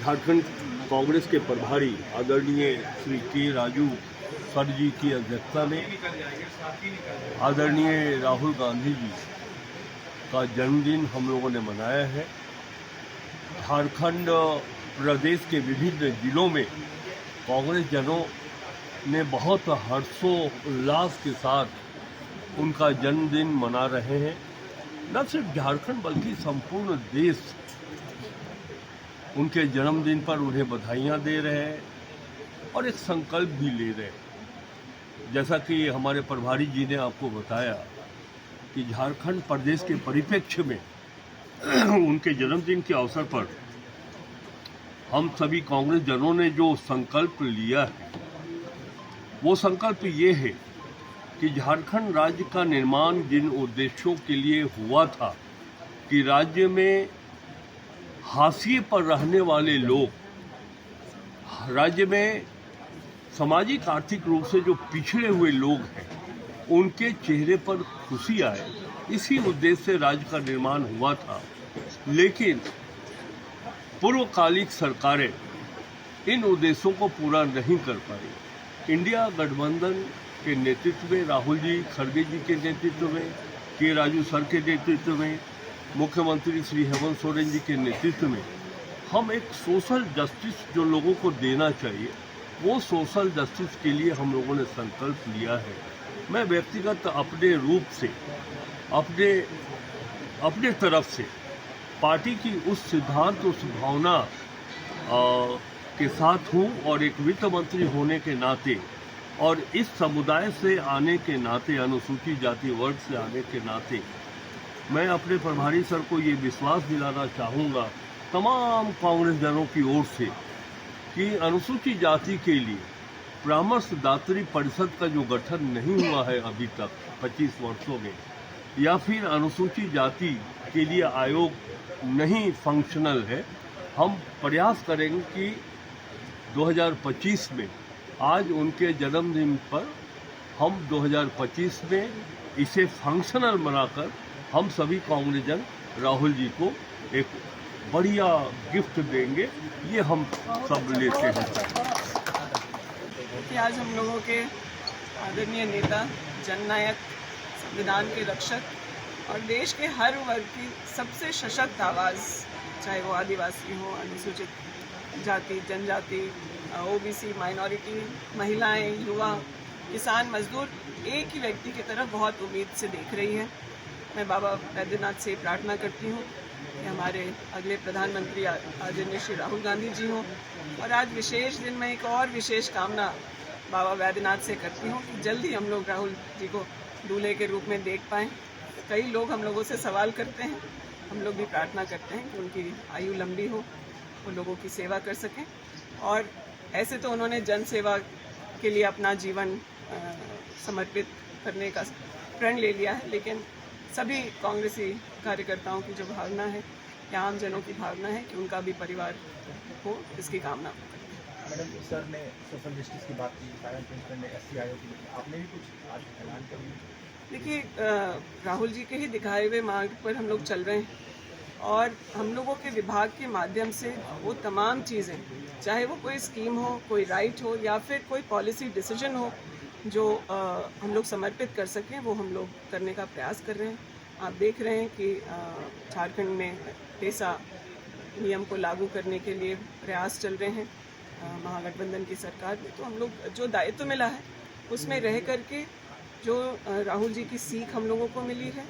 झारखंड कांग्रेस के प्रभारी आदरणीय श्री के राजू सर जी की अध्यक्षता में आदरणीय राहुल गांधी जी का जन्मदिन हम लोगों ने मनाया है। झारखंड प्रदेश के विभिन्न जिलों में कांग्रेस जनों ने बहुत हर्षोल्लास के साथ उनका जन्मदिन मना रहे हैं। न सिर्फ झारखंड बल्कि संपूर्ण देश उनके जन्मदिन पर उन्हें बधाइयाँ दे रहे हैं और एक संकल्प भी ले रहे हैं। जैसा कि हमारे प्रभारी जी ने आपको बताया कि झारखंड प्रदेश के परिप्रेक्ष्य में उनके जन्मदिन के अवसर पर हम सभी कांग्रेस जनों ने जो संकल्प लिया है वो संकल्प ये है कि झारखंड राज्य का निर्माण जिन उद्देश्यों के लिए हुआ था कि राज्य में हाशिए पर रहने वाले लोग, राज्य में सामाजिक आर्थिक रूप से जो पिछड़े हुए लोग हैं, उनके चेहरे पर खुशी आए, इसी उद्देश्य से राज्य का निर्माण हुआ था। लेकिन पूर्वकालिक सरकारें इन उद्देश्यों को पूरा नहीं कर पाई। इंडिया गठबंधन के नेतृत्व में, राहुल जी खड़गे जी के नेतृत्व में, के राजू सर के नेतृत्व में, मुख्यमंत्री श्री हेमंत सोरेन जी के नेतृत्व में हम एक सोशल जस्टिस जो लोगों को देना चाहिए, वो सोशल जस्टिस के लिए हम लोगों ने संकल्प लिया है। मैं व्यक्तिगत अपने रूप से अपने तरफ से पार्टी की उस सिद्धांत, उस भावना के साथ हूँ और एक वित्त मंत्री होने के नाते और इस समुदाय से आने के नाते, अनुसूचित जाति वर्ग से आने के नाते, मैं अपने प्रभारी सर को ये विश्वास दिलाना चाहूँगा तमाम कांग्रेस जनों की ओर से कि अनुसूचित जाति के लिए परामर्शदात्री परिषद का जो गठन नहीं हुआ है अभी तक 25 वर्षों में, या फिर अनुसूचित जाति के लिए आयोग नहीं फंक्शनल है, हम प्रयास करेंगे कि 2025 में, आज उनके जन्मदिन पर हम 2025 में इसे फंक्शनल बनाकर हम सभी कांग्रेस जन राहुल जी को एक बढ़िया गिफ्ट देंगे। ये हम सब लेते हैं कि आज हम लोगों के आदरणीय नेता, जननायक, संविधान के रक्षक और देश के हर वर्ग की सबसे सशक्त आवाज़, चाहे वो आदिवासी हो, अनुसूचित जाति, जनजाति, ओबीसी, माइनॉरिटी, महिलाएं, युवा, किसान, मजदूर, एक ही व्यक्ति की तरफ बहुत उम्मीद से देख रही है। मैं बाबा वैद्यनाथ से प्रार्थना करती हूँ कि हमारे अगले प्रधानमंत्री आदरणीय श्री राहुल गांधी जी हों। और आज विशेष दिन में एक और विशेष कामना बाबा वैद्यनाथ से करती हूँ कि जल्दी हम लोग राहुल जी को दूल्हे के रूप में देख पाएँ। कई लोग हम लोगों से सवाल करते हैं, हम लोग भी प्रार्थना करते हैं कि उनकी आयु लंबी हो, वो लोगों की सेवा कर सकें। और ऐसे तो उन्होंने जन सेवा के लिए अपना जीवन समर्पित करने का प्रण ले लिया है, लेकिन सभी कांग्रेसी कार्यकर्ताओं की जो भावना है या आम जनों की भावना है कि उनका भी परिवार हो, इसकी कामना। मैडम, सर ने सोशल जस्टिस की बात की, फाइनल प्रिंसिपल ने एससी आयोग की, आपने भी कुछ आज ऐलान कर दिया? देखिए, राहुल जी के ही दिखाए हुए मार्ग पर हम लोग चल रहे हैं और हम लोगों के विभाग के माध्यम से वो तमाम चीज़ें, चाहे वो कोई स्कीम हो, कोई राइट हो या फिर कोई पॉलिसी डिसीजन हो जो हम लोग समर्पित कर सकें, वो हम लोग करने का प्रयास कर रहे हैं। आप देख रहे हैं कि झारखंड में पेसा नियम को लागू करने के लिए प्रयास चल रहे हैं महागठबंधन की सरकार में। तो हम लोग जो दायित्व मिला है उसमें रह करके जो राहुल जी की सीख हम लोगों को मिली है,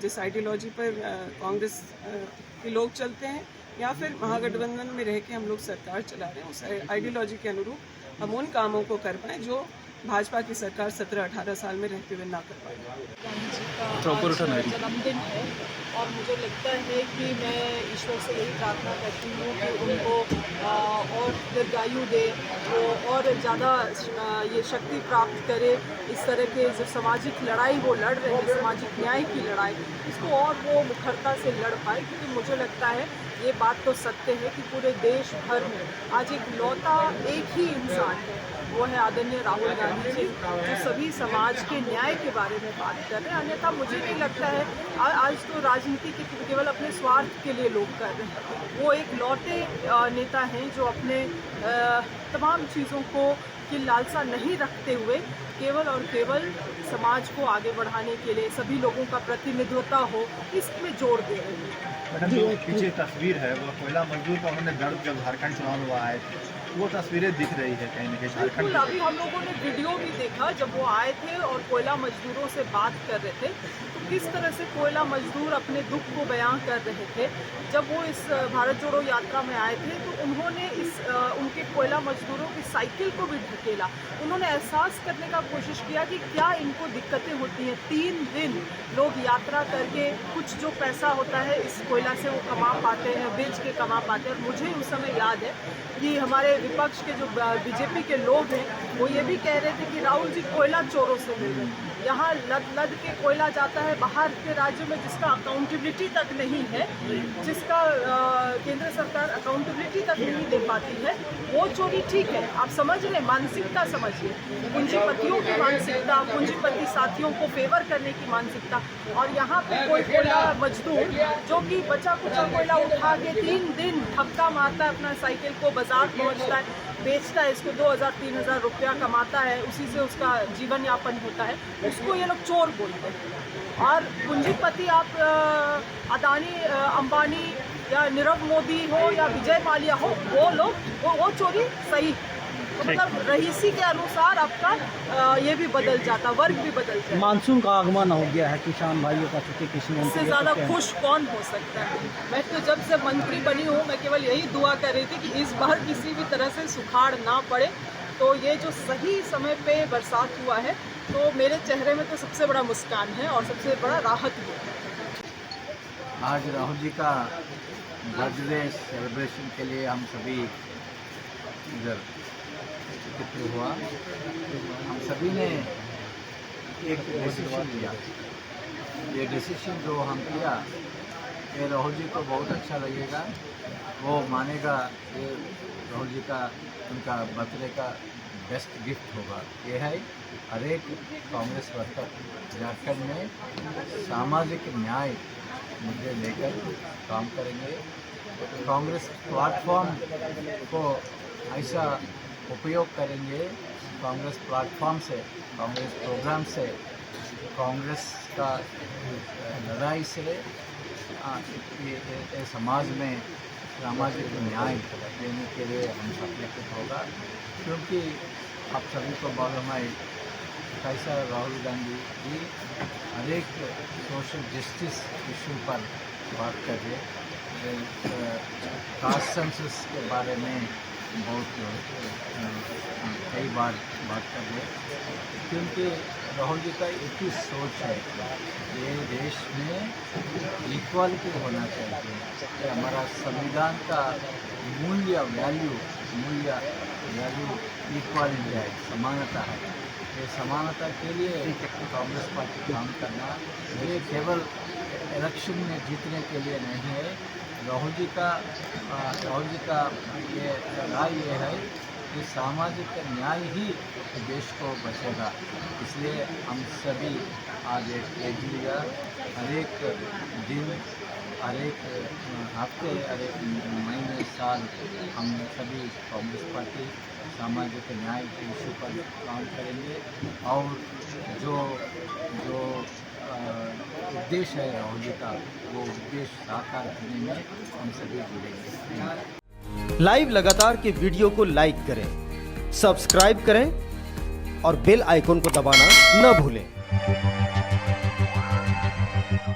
जिस आइडियोलॉजी पर कांग्रेस के लोग चलते हैं या फिर महागठबंधन में रह के हम लोग सरकार चला रहे हैं, उस आइडियोलॉजी के अनुरूप हम उन कामों को कर पाएँ जो भाजपा की सरकार 17-18 साल में रहते हुए ना कर पाई। गांधी जी का आज जन्मदिन है और मुझे लगता है कि मैं ईश्वर से यही प्रार्थना करती हूँ कि उनको और दीर्घायु दे, वो और ज़्यादा ये शक्ति प्राप्त करे। इस तरह के जो सामाजिक लड़ाई वो लड़ रहे हैं, सामाजिक न्याय की लड़ाई, इसको और वो मुखरता से लड़ पाए, क्योंकि मुझे लगता है ये बात तो सत्य है कि पूरे देश भर में आज एक लौता एक ही इंसान है, वो है आदरणीय राहुल गांधी जी, जो सभी समाज के न्याय के बारे में बात कर रहे हैं। अन्यथा मुझे नहीं लगता है आज तो राजनीति केवल अपने स्वार्थ के लिए लोग कर रहे हैं। वो एक लौटे नेता हैं जो अपने तमाम चीज़ों को की लालसा नहीं रखते हुए केवल और केवल समाज को आगे बढ़ाने के लिए सभी लोगों का प्रतिनिधित्व हो, इसमें जोर दे रहे हैं। मैडम, जो पीछे तस्वीर है वो कोयला मजदूर का उन्होंने दर्द जब झारखंड चुनाव हुआ है वो तस्वीरें दिख रही है कहीं ना कहीं झारखंड बिल्कुल, अभी हम लोगों ने वीडियो भी देखा जब वो आए थे और कोयला मजदूरों से बात कर रहे थे, तो किस तरह से कोयला मजदूर अपने दुख को बयां कर रहे थे। जब वो इस भारत जोड़ो यात्रा में आए थे तो उन्होंने उनके कोयला मजदूरों की साइकिल को भी ढकेला। उन्होंने एहसास करने का कोशिश किया कि क्या इनको दिक्कतें होती हैं। 3 दिन लोग यात्रा करके कुछ जो पैसा होता है इस कोयला से वो कमा पाते हैं, बेच के कमा पाते हैं। और मुझे उस समय याद है कि हमारे विपक्ष के जो बीजेपी के लोग हैं वो ये भी कह रहे थे कि राहुल जी कोयला चोरों से मिल रहे। यहाँ लद के कोयला जाता है बाहर के राज्यों में जिसका अकाउंटेबिलिटी तक नहीं है, जिसका केंद्र सरकार अकाउंटेबिलिटी तक नहीं दे पाती है, वो चोरी ठीक है। आप समझ रहे, मानसिकता समझिए, पूंजीपतियों की मानसिकता, पूंजीपति साथियों को फेवर करने की मानसिकता। और यहाँ पे कोई कोयला मजदूर जो कि बचा कुचा कोयला उठा के 3 दिन धक्का मारता है, अपना साइकिल को बाजार पहुँचता है, बेचता है, इसको 2000-3000 रुपया कमाता है, उसी से उसका जीवन यापन होता है, उसको ये लोग चोर बोलते हैं। और पूंजीपति आप अदानी, अंबानी या नीरव मोदी हो या विजय माल्या हो, वो लोग वो चोरी सही। तो मतलब रईसी के अनुसार आपका ये भी बदल जाता, वर्ग भी बदल जाता। मानसून का आगमन हो गया है किसान भाइयों का, चूँकि कृषि इससे मंत्री ज़्यादा खुश कौन हो सकता है। मैं तो जब से मंत्री बनी हूँ मैं केवल यही दुआ कर रही थी कि इस बार किसी भी तरह से सुखाड़ ना पड़े। तो ये जो सही समय पे बरसात हुआ है तो मेरे चेहरे में तो सबसे बड़ा मुस्कान है और सबसे बड़ा राहत भी है। आज राहुल जी का बर्थडे सेलिब्रेशन के लिए हम सभी इधर एकत्र हुआ। हम सभी ने एक डिसीजन लिया। ये डिसीजन जो हम किया ये राहुल जी को बहुत अच्छा लगेगा, वो मानेगा। ये राहुल जी का उनका बर्थडे का बेस्ट गिफ्ट होगा। ये है हर एक कांग्रेस वर्कर झारखंड में सामाजिक न्याय मुद्दे लेकर काम करेंगे। कांग्रेस प्लेटफॉर्म को ऐसा उपयोग करेंगे, कांग्रेस प्लेटफॉर्म से, कांग्रेस प्रोग्राम से, कांग्रेस का लड़ाई से ये समाज में सामाजिक न्याय देने के लिए हम सचेत होगा। क्योंकि आप सभी को मालूम है कैसा राहुल गांधी जी हर एक सोशल जस्टिस इशू पर बात कर रहे, कास्ट सेंसस के बारे में बहुत कई बार बात कर रहे, क्योंकि राहुल जी का एक ही सोच है, ये देश में इक्वालिटी होना चाहिए। ये हमारा संविधान का मूल्य वैल्यू इक्वालिटी है, समानता है। ये समानता के लिए कांग्रेस पार्टी काम करना, ये केवल इलेक्शन में जीतने के लिए नहीं है। राहुल जी का ये राय ये है कि सामाजिक न्याय ही देश को बचेगा। इसलिए हम सभी आज एक पेज लिया, हर एक दिन, हर एक हफ्ते, हर एक महीने, साल हम सभी कांग्रेस पार्टी सामाजिक न्याय के इशू पर काम करेंगे। और जो उद्देश्य है राहुल जी का, वो उद्देश्य साकार करने में हम सभी जुड़ेंगे। लाइव लगातार के वीडियो को लाइक करें, सब्सक्राइब करें और बेल आइकन को दबाना न भूलें।